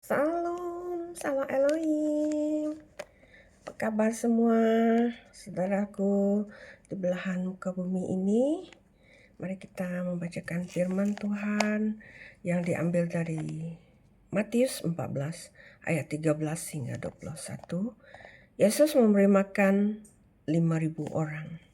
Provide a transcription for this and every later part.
Salam, salam Elohim. Apa kabar semua, saudaraku di belahan muka bumi ini? Mari kita membacakan firman Tuhan yang diambil dari Matius 14 ayat 13 hingga 21. Yesus memberi makan 5.000 orang.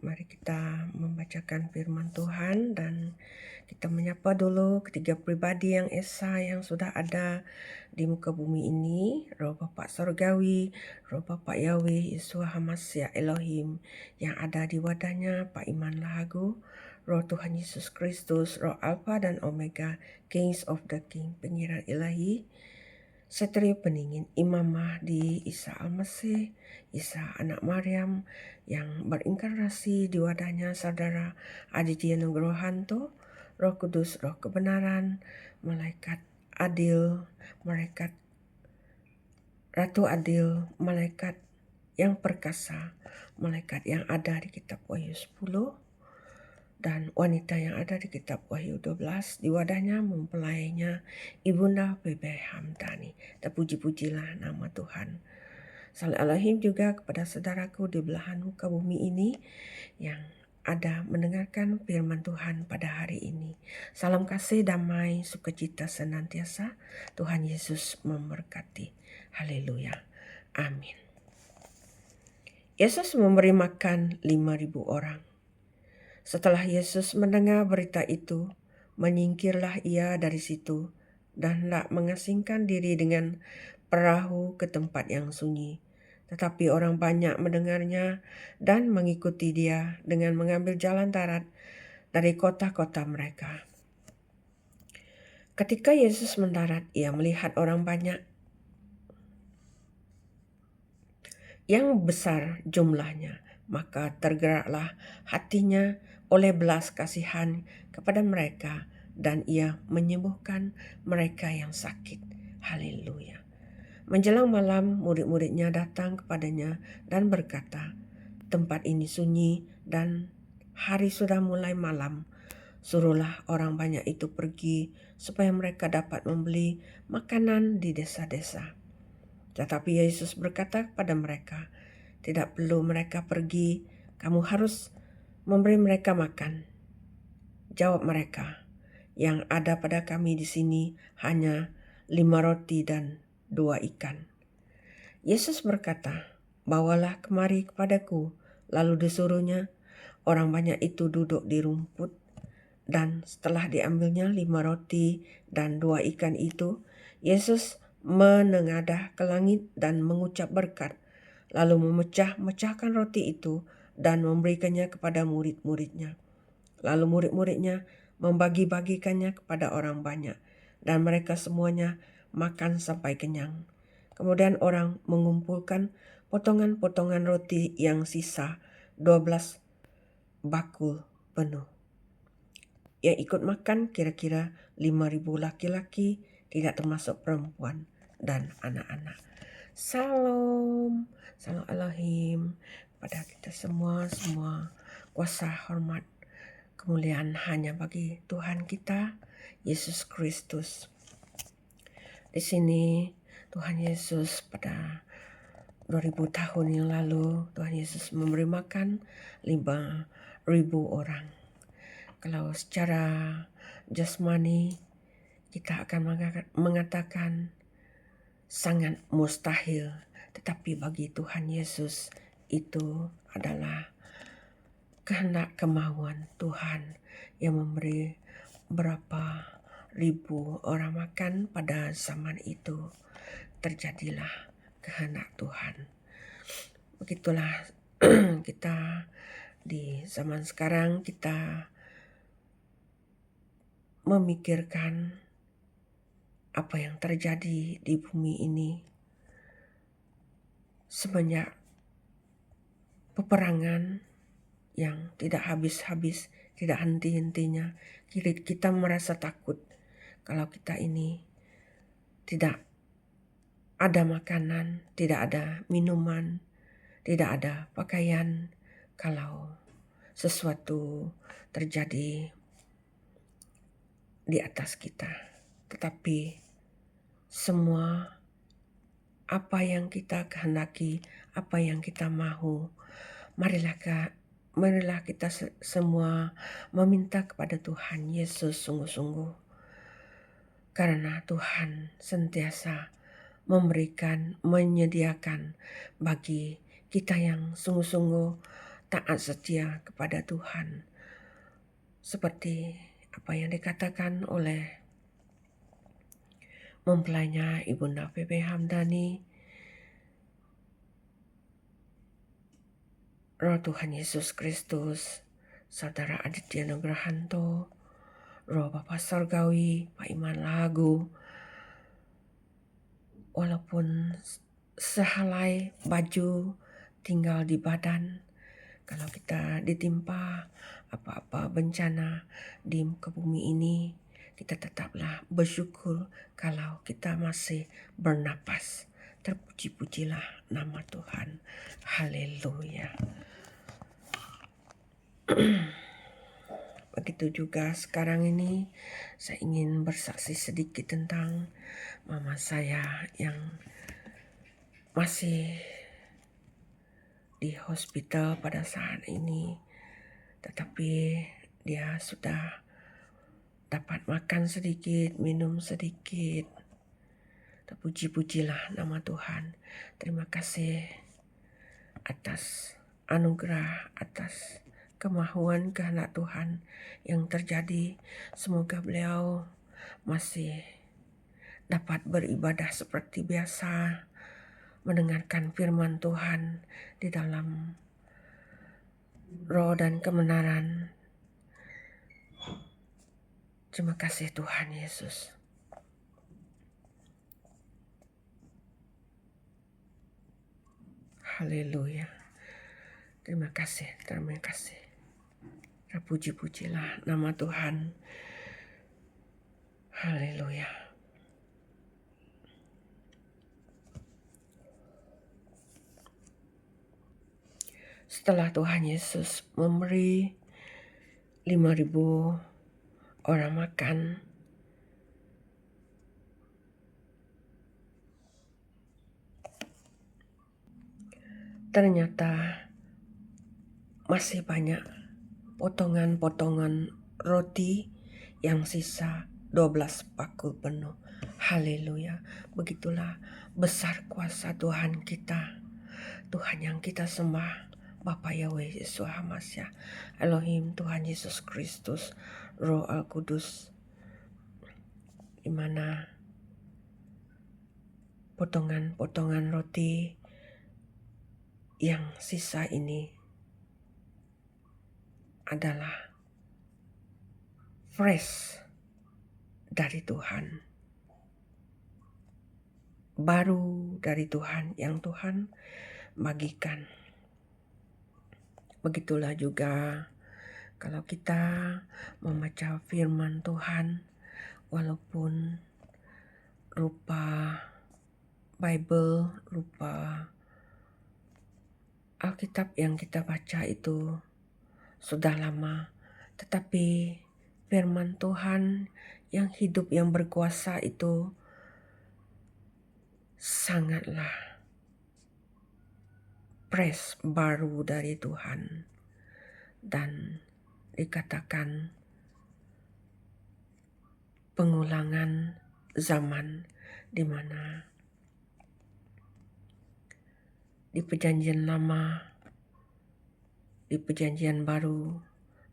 Mari kita membacakan firman Tuhan dan kita menyapa dulu ketiga pribadi yang esa yang sudah ada di muka bumi ini. Roh Bapa Sorgawi, Roh Bapa Yahweh, Yeshua Hamasya Elohim yang ada di wadahnya, Pak Iman Lahagu, Roh Tuhan Yesus Kristus, Roh Alpha dan Omega, Kings of the King, pengiran ilahi, Setri peningin Imam Mahdi, Isa Al-Masih, Isa anak Maryam yang berinkarnasi di wadahnya saudara Aditya Nugrohanto, Roh Kudus, Roh Kebenaran, Malaikat Adil, Malaikat Ratu Adil, Malaikat yang perkasa, Malaikat yang ada di kitab Wahyu 10, dan wanita yang ada di kitab Wahyu 12 di wadahnya mempelainya Ibunda Bebe Hamdani. Terpuji-pujilah nama Tuhan. Salam Elohim juga kepada saudaraku di belahan muka bumi ini yang ada mendengarkan firman Tuhan pada hari ini. Salam kasih, damai, sukacita senantiasa. Tuhan Yesus memberkati. Haleluya. Amin. Yesus memberi makan 5.000 orang. Setelah Yesus mendengar berita itu, menyingkirlah ia dari situ dan hendak mengasingkan diri dengan perahu ke tempat yang sunyi. Tetapi orang banyak mendengarnya dan mengikuti dia dengan mengambil jalan darat dari kota-kota mereka. Ketika Yesus mendarat, ia melihat orang banyak yang besar jumlahnya, maka tergeraklah hatinya oleh belas kasihan kepada mereka dan ia menyembuhkan mereka yang sakit. Haleluya. Menjelang malam, murid-muridnya datang kepadanya dan berkata, "Tempat ini sunyi dan hari sudah mulai malam. Suruhlah orang banyak itu pergi supaya mereka dapat membeli makanan di desa-desa." Tetapi Yesus berkata kepada mereka, "Tidak perlu mereka pergi, kamu harus memberi mereka makan." Jawab mereka, "Yang ada pada kami di sini hanya 5 roti dan 2 ikan." Yesus berkata, "Bawalah kemari kepadaku." Lalu disuruhnya, orang banyak itu duduk di rumput, dan setelah diambilnya 5 roti dan 2 ikan itu, Yesus menengadah ke langit dan mengucap berkat, lalu memecah-mecahkan roti itu dan memberikannya kepada murid-muridnya. Lalu murid-muridnya membagi-bagikannya kepada orang banyak, dan mereka semuanya makan sampai kenyang. Kemudian orang mengumpulkan potongan-potongan roti yang sisa 12 bakul penuh. Yang ikut makan kira-kira 5.000 laki-laki, tidak termasuk perempuan dan anak-anak. Salam, salam Elohim pada kita semua kuasa, hormat, kemuliaan hanya bagi Tuhan kita, Yesus Kristus. Di sini Tuhan Yesus pada 2000 tahun yang lalu, Tuhan Yesus memberi makan 5.000 orang. Kalau secara jasmani kita akan mengatakan sangat mustahil, tetapi bagi Tuhan Yesus itu adalah kehendak kemauan Tuhan yang memberi berapa ribu orang makan pada zaman itu. Terjadilah kehendak Tuhan. Begitulah kita di zaman sekarang, kita memikirkan apa yang terjadi di bumi ini semenjak peperangan yang tidak habis-habis, tidak henti-hentinya. Kita merasa takut kalau kita ini tidak ada makanan, tidak ada minuman, tidak ada pakaian. Kalau sesuatu terjadi di atas kita, tetapi semua apa yang kita kehendaki, apa yang kita mahu. Marilah kita semua meminta kepada Tuhan Yesus sungguh-sungguh. Karena Tuhan sentiasa menyediakan bagi kita yang sungguh-sungguh taat setia kepada Tuhan. Seperti apa yang dikatakan oleh mempelainya Ibunda P.P. Hamdani, Roh Tuhan Yesus Kristus, Saudara Aditya Nugrahanto, Roh Bapa Sorgawi, Pak Iman Lagu, walaupun sehelai baju tinggal di badan, kalau kita ditimpa apa-apa bencana di muka bumi ini, kita tetaplah bersyukur kalau kita masih bernapas. Terpuji-pujilah nama Tuhan. Haleluya. Begitu juga sekarang ini saya ingin bersaksi sedikit tentang mama saya yang masih di hospital pada saat ini, tetapi dia sudah dapat makan sedikit, minum sedikit. Terpuji-pujilah nama Tuhan. Terima kasih atas anugerah, atas kemahuan kehendak Tuhan yang terjadi. Semoga beliau masih dapat beribadah seperti biasa, mendengarkan firman Tuhan di dalam roh dan kebenaran. Terima kasih Tuhan Yesus. Haleluya. Terima kasih, terima kasih. Terpuji-pujilah nama Tuhan. Haleluya. Setelah Tuhan Yesus memberi 5.000 orang makan, ternyata masih banyak potongan-potongan roti yang sisa 12 bakul penuh. Haleluya. Begitulah besar kuasa Tuhan kita. Tuhan yang kita sembah, Bapa Yahweh Yesus Hamasya, Elohim Tuhan Yesus Kristus, Roh Al-Kudus, di mana potongan-potongan roti yang sisa ini adalah fresh dari Tuhan, baru dari Tuhan yang Tuhan bagikan. Begitulah juga kalau kita membaca firman Tuhan, walaupun rupa Bible, rupa Alkitab yang kita baca itu sudah lama, tetapi firman Tuhan yang hidup, yang berkuasa itu sangatlah fresh, baru dari Tuhan. Dan dikatakan pengulangan zaman, di mana di perjanjian lama, di perjanjian baru,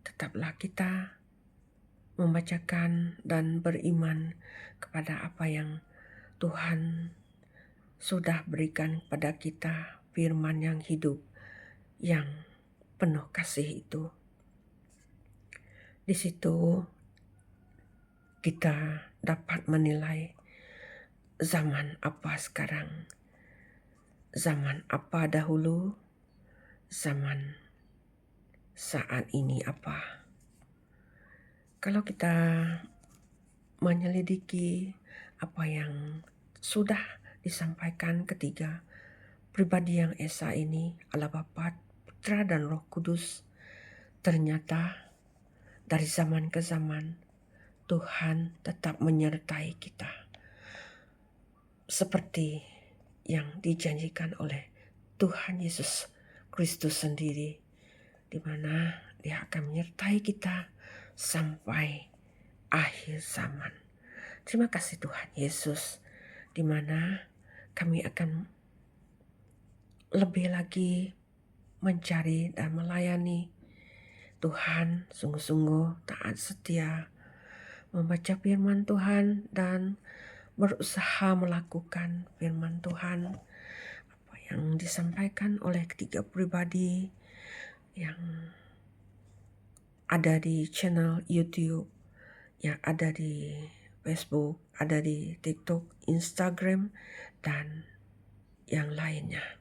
tetaplah kita membacakan dan beriman kepada apa yang Tuhan sudah berikan kepada kita, firman yang hidup, yang penuh kasih itu. Di situ kita dapat menilai zaman apa sekarang, zaman apa dahulu, zaman saat ini apa. Kalau kita menyelidiki apa yang sudah disampaikan ketiga pribadi yang esa ini, Allah Bapa, Putra dan Roh Kudus, ternyata dari zaman ke zaman Tuhan tetap menyertai kita. seperti yang dijanjikan oleh Tuhan Yesus Kristus sendiri, di mana Dia akan menyertai kita sampai akhir zaman. Terima kasih Tuhan Yesus, di mana kami akan lebih lagi mencari dan melayani Tuhan, sungguh-sungguh taat setia, membaca firman Tuhan dan berusaha melakukan firman Tuhan apa yang disampaikan oleh ketiga pribadi yang ada di channel YouTube, yang ada di Facebook, ada di TikTok, Instagram, dan yang lainnya.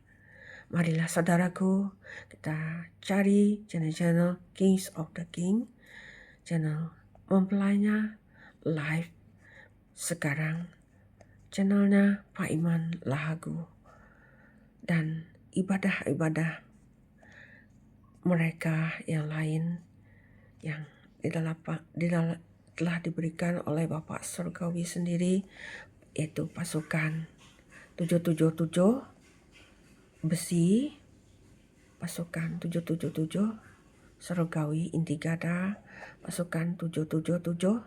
Marilah saudaraku, kita cari channel-channel Kings of the King, channel mempelainya live sekarang, channelnya Pak Iman Lahagu, dan ibadah-ibadah mereka yang lain yang telah diberikan oleh Bapak Surgawi sendiri, yaitu pasukan 777 besi, pasukan 777 Surgawi Intigada, pasukan 777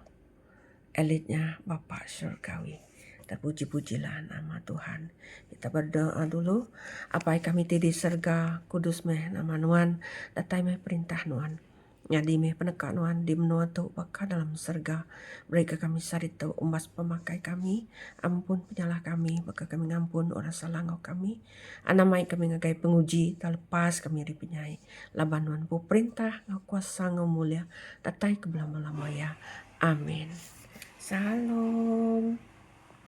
elitnya Bapak Surgawi. Terpuji-pujilah nama Tuhan. Kita berdoa dulu. Apa yang kami tidi serga kudus meh nama Nuan, datai meh perintah Nuan. Nyadi meh peneka Nuan di menua tu baka dalam serga. Mereka kami sarita umas pemakai kami. Ampun penyalah kami, baka kami ngampun orang salah ngau kami. Anamai kami ngagai penguji, terlepas kami dipenyai. Laban Nuan pu perintah ngau kuasa ngau mulia. Datai ke belama-lama ya. Amin. Salam.